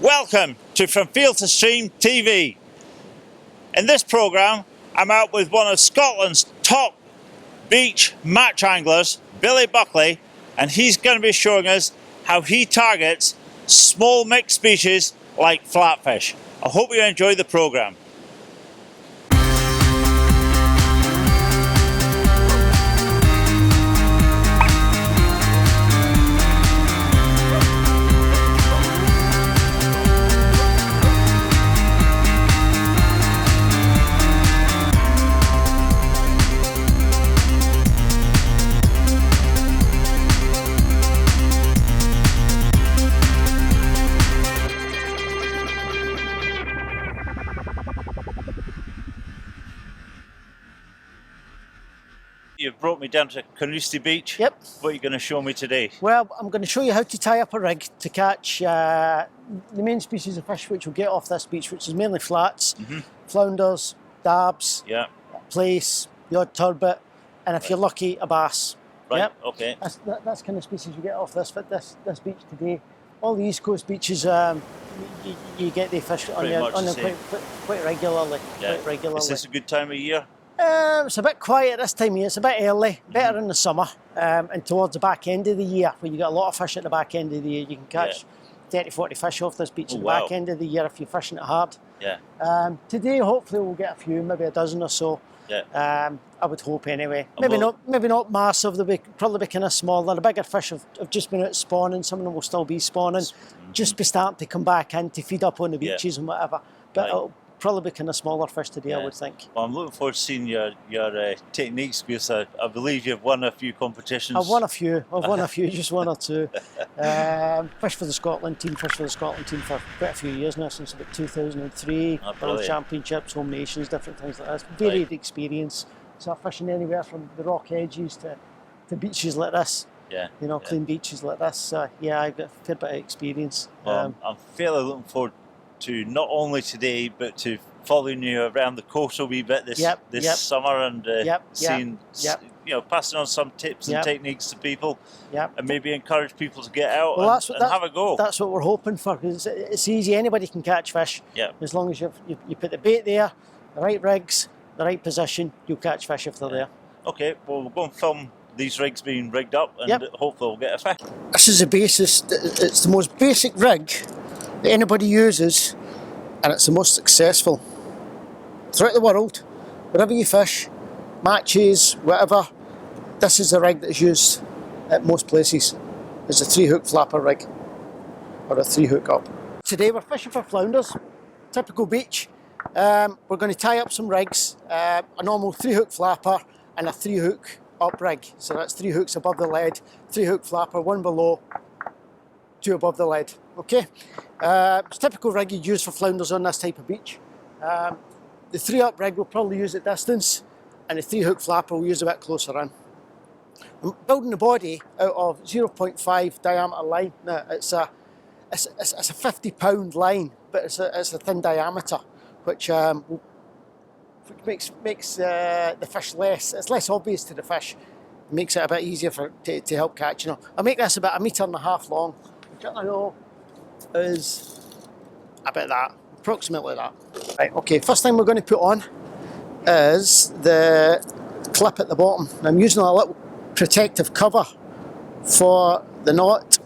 Welcome to From Field to Stream TV. In this programme, I'm out with one of Scotland's top beach match anglers, Billy Buckley, and he's going to be showing us how he targets small mixed species like flatfish. I hope you enjoy the programme. You've brought me down to Carnoustie Beach. Yep. What are you going to show me today? Well, I'm going to show you how to tie up a rig to catch the main species of fish which we'll get off this beach, which is mainly flats, flounders, dabs, plaice, the odd turbot, and if you're lucky, a bass. Right, yep. okay. That's kind of species you get off this beach today. All the East Coast beaches, you get the fish on them quite regularly. Yeah. Quite regularly. Is this a good time of year? It's a bit quiet this time of year. It's a bit early, better in the summer, and towards the back end of the year, when you get a lot of fish at the back end of the year, you can catch 30, 40 fish off this beach at the back end of the year if you're fishing it hard. Yeah. Today, hopefully, we'll get a few, maybe a dozen or so. Yeah. I would hope anyway. Maybe not massive. They'll probably be kind of smaller. The bigger fish have just been out spawning. Some of them will still be spawning, just be starting to come back in to feed up on the beaches and whatever. But it'll probably be kind of smaller fish today, I would think. Well, I'm looking forward to seeing your techniques, because I believe you've won a few competitions. I've won a few, just one or two. Fish for the Scotland team for quite a few years now, since about 2003. World Championships, Home Nations, different things like this. Varied experience. So fishing anywhere from the rock edges to beaches like this. Yeah. You know, clean beaches like this. So yeah, I've got a fair bit of experience. Well, I'm fairly looking forward to not only today, but to following you around the coast a wee bit this summer, and seeing, passing on some tips and techniques to people, and maybe encourage people to get out and have a go. That's what we're hoping for, because it's easy. Anybody can catch fish. As long as you put the bait there, the right rigs, the right position, you'll catch fish if they're there. Okay, well, we'll go and film these rigs being rigged up, and hopefully we'll get a fish. This is the basis. It's the most basic rig that anybody uses, and it's the most successful throughout the world. Wherever you fish, matches, whatever, this is the rig that's used at most places. It's a 3-hook flapper rig, or a 3-hook up. Today we're fishing for flounders, typical beach. We're going to tie up some rigs, a normal 3-hook flapper and a 3-hook up rig. So that's 3 hooks above the lead, 3-hook flapper, 1 below, 2 above the lead. Okay, it's a typical rig you'd use for flounders on this type of beach. The 3-up rig we'll probably use at distance, and the 3-hook flapper we'll use a bit closer in. I'm building the body out of 0.5 diameter line. Now it's a 50-pound line, but it's a thin diameter, which makes the fish it's less obvious to the fish. It makes it a bit easier to help catch. I'll make this about 1.5 meters long, which I know is about that, approximately that. Right, okay, first thing we're going to put on is the clip at the bottom. Now, I'm using a little protective cover for the knot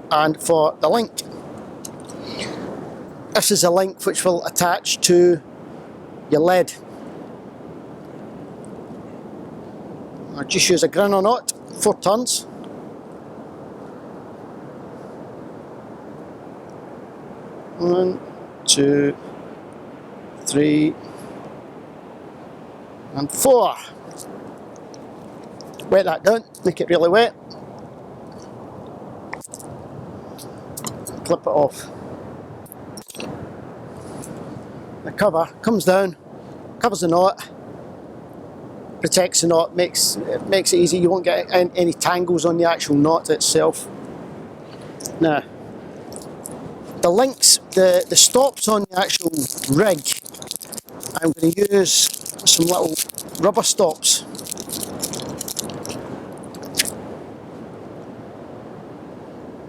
and for the link. This is a link which will attach to your lead. I just use a grinner knot, 4 turns. One, 2, 3, and 4. Wet that down, make it really wet. Clip it off. The cover comes down, covers the knot, protects the knot, makes it easy. You won't get any tangles on the actual knot itself. Now, the links, the stops on the actual rig, I'm going to use some little rubber stops.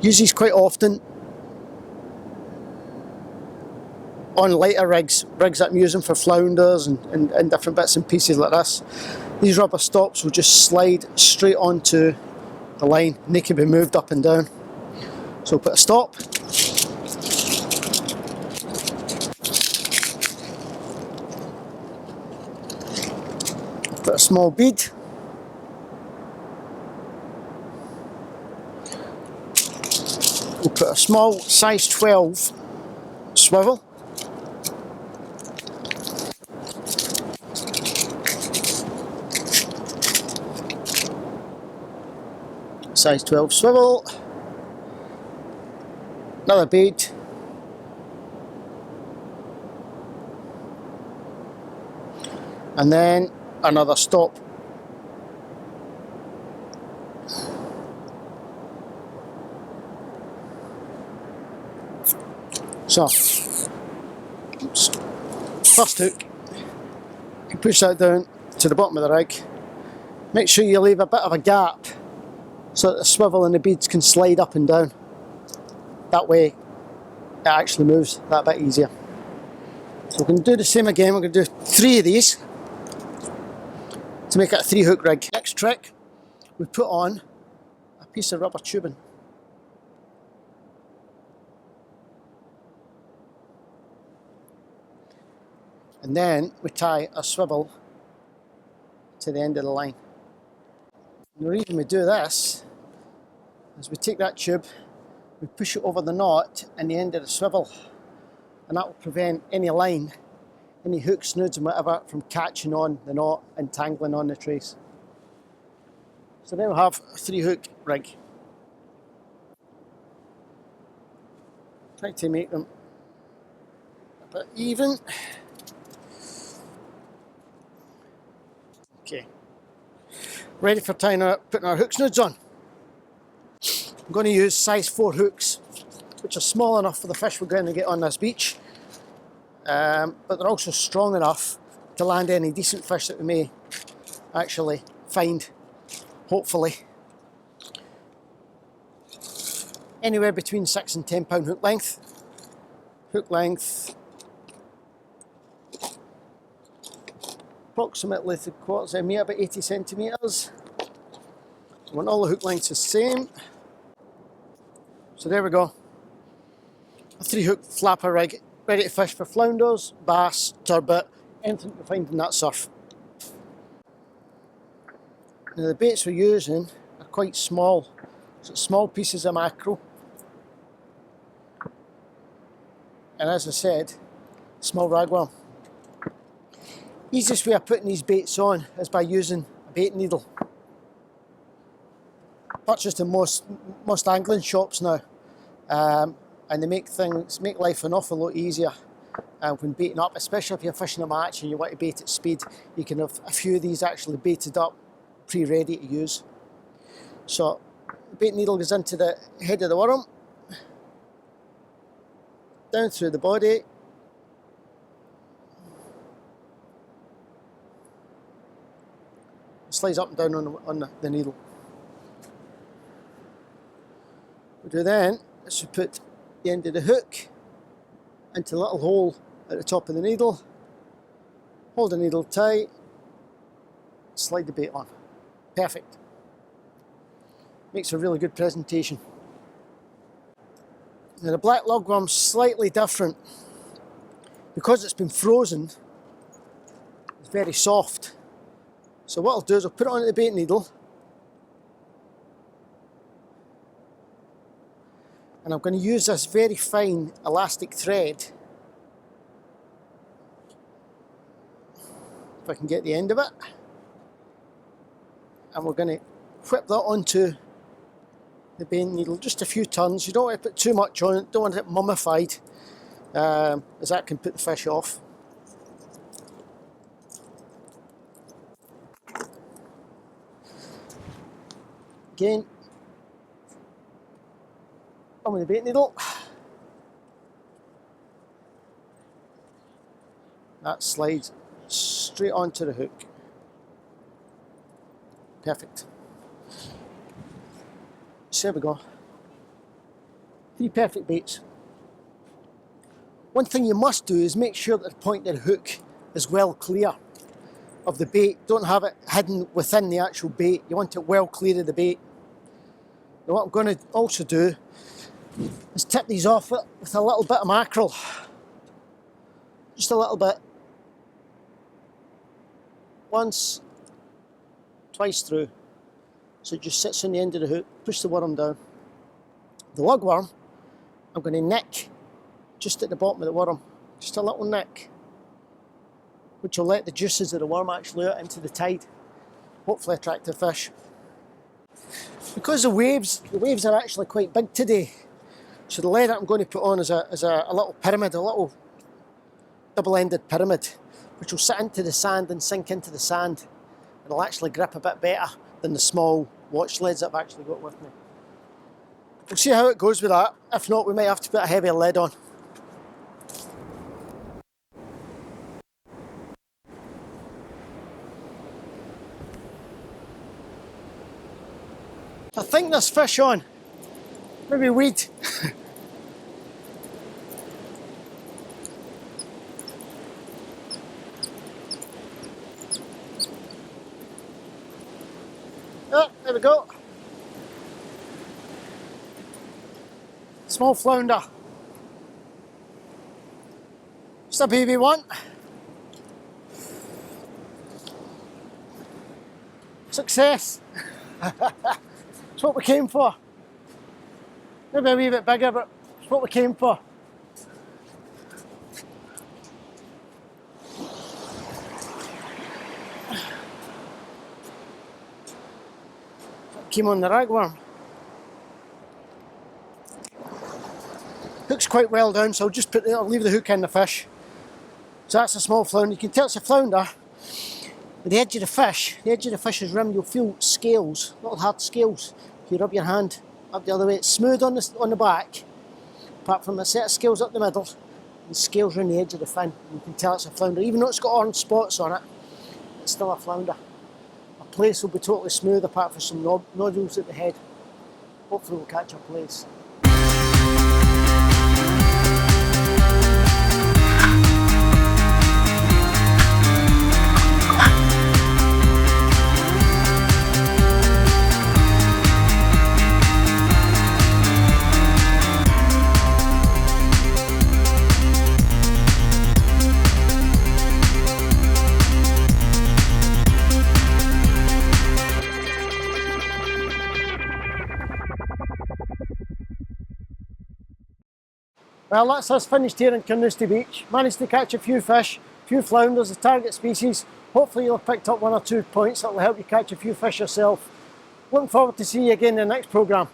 Use these quite often. on lighter rigs that I'm using for flounders and different bits and pieces like this. These rubber stops will just slide straight onto the line and they can be moved up and down. So put a stop. Put a small bead. We'll put a small size 12 swivel. Size 12 swivel. Another bead. And then another stop. So, oops. First hook, you push that down to the bottom of the rig. Make sure you leave a bit of a gap so that the swivel and the beads can slide up and down. That way it actually moves that bit easier. So we're going to do the same again. We're going to do 3 of these to make it a 3 hook rig. Next trick, we put on a piece of rubber tubing. And then we tie a swivel to the end of the line. And the reason we do this is we take that tube, we push it over the knot and the end of the swivel, and that will prevent any line, any hooks, snoods and whatever from catching on the knot and tangling on the trace. So then we'll have a 3 hook rig. Try to make them a bit even. Okay, ready for tying our, putting our hook snoods on. I'm going to use size 4 hooks, which are small enough for the fish we're going to get on this beach, but they're also strong enough to land any decent fish that we may actually find, hopefully. Anywhere between 6 and 10 pound hook length. Hook length approximately 3/4 of a metre, about 80 centimetres. I want all the hook lengths the same. So there we go. A 3 hook flapper rig, ready to fish for flounders, bass, turbot, anything you find in that surf. Now the baits we're using are quite small, so small pieces of mackerel. And as I said, small ragworm. Easiest way of putting these baits on is by using a bait needle. Purchased in most angling shops now, and they make life an awful lot easier when baiting up, especially if you're fishing a match and you want to bait at speed. You can have a few of these actually baited up, pre-ready to use. So the bait needle goes into the head of the worm, down through the body, slides up and down on the needle. What we do then is we put the end of the hook into a little hole at the top of the needle, hold the needle tight, slide the bait on. Perfect. Makes a really good presentation. Now the black lugworm's slightly different. Because it's been frozen, it's very soft. So what I'll do is I'll put it on the bait needle, and I'm going to use this very fine elastic thread, if I can get the end of it, and we're going to whip that onto the bait needle just a few turns. You don't want to put too much on it, don't want it mummified, as that can put the fish off. Again, on with the bait needle. That slides straight onto the hook. Perfect. So there we go. 3 perfect baits. One thing you must do is make sure that the point of the hook is well clear of the bait. Don't have it hidden within the actual bait. You want it well clear of the bait. Now what I'm going to also do is tip these off with a little bit of mackerel. Just a little bit. Once, twice through. So it just sits on the end of the hook. Push the worm down. The lugworm, I'm going to nick just at the bottom of the worm. Just a little nick, which will let the juices of the worm actually out into the tide. Hopefully attract a fish. Because the waves are actually quite big today. So the lead I'm going to put on is a little pyramid, a little double-ended pyramid, which will sit into the sand and sink into the sand. It'll actually grip a bit better than the small watch leads that I've actually got with me. We'll see how it goes with that. If not, we might have to put a heavier lead on. I think there's fish on. Maybe weed. Oh, there we go. Small flounder. Just a baby one. Success. It's what we came for. Maybe a wee bit bigger, but it's what we came for. Came on the ragworm. Hook's quite well down, so I'll leave the hook in the fish. So that's a small flounder. You can tell it's a flounder. With the edge of the fish's rim, you'll feel scales, little hard scales. If you rub your hand up the other way, it's smooth on the back, apart from a set of scales up the middle, and scales around the edge of the fin. You can tell it's a flounder. Even though it's got orange spots on it, it's still a flounder. A place will be totally smooth apart from some nodules at the head. Hopefully we'll catch a place. Well, that's us finished here in Carnoustie Beach. Managed to catch a few fish, a few flounders, the target species. Hopefully you'll have picked up 1 or 2 points that will help you catch a few fish yourself. Looking forward to see you again in the next programme.